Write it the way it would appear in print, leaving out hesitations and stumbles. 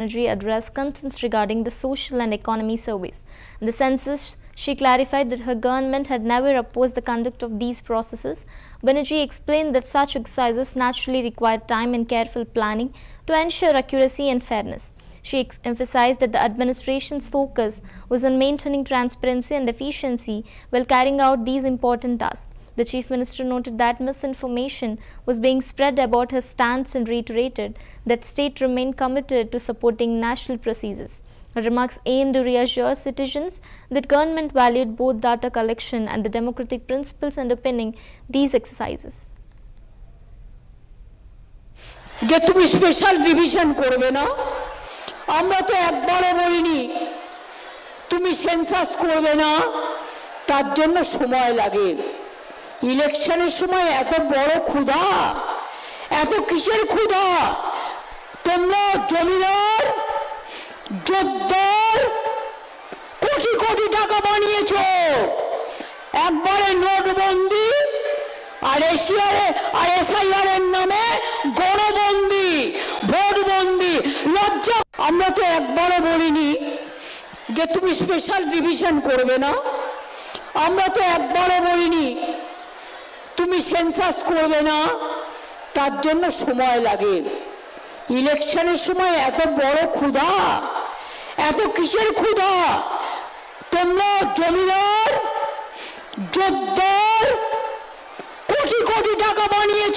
addressed concerns regarding the social and economy surveys. In the census, she clarified that her government had never opposed the conduct of these processes. Banerjee explained that such exercises naturally require time and careful planning to ensure accuracy and fairness. She emphasized that the administration's focus was on maintaining transparency and efficiency while carrying out these important tasks. The Chief Minister noted that misinformation was being spread about her stance and reiterated that state remained committed to supporting national processes. Her remarks aimed to reassure citizens that government valued both data collection and the democratic principles underpinning these exercises. যে তুমি special division করবে না, আমরা তো একবারও বলিনি তুমি census করবে না, তার জন্য সময় লাগে। ইলেকশনের সময় এত বড় ক্ষুধা, এত কিসের ক্ষুধা? তোমরা জমিদার জোরদার কোটি কোটি টাকা বানিয়েছ, একবারে নোটবন্দি আর এসআইআর এর নামে গণবন্দি, ভোটবন্দি, লজ্জা। আমরা তো একবারও বলিনি যে তুমি স্পেশাল ডিভিশন করবে না, আমরা তো একবারও বলিনি তুমি সেন্সাস করবে না, তার জন্য সময় লাগে। ইলেকশনের সময় এত বড় ক্ষুধা, এত কিসের ক্ষুধা? তোমরা জমিদার জোরদার কোটি কোটি টাকা বানিয়েছ,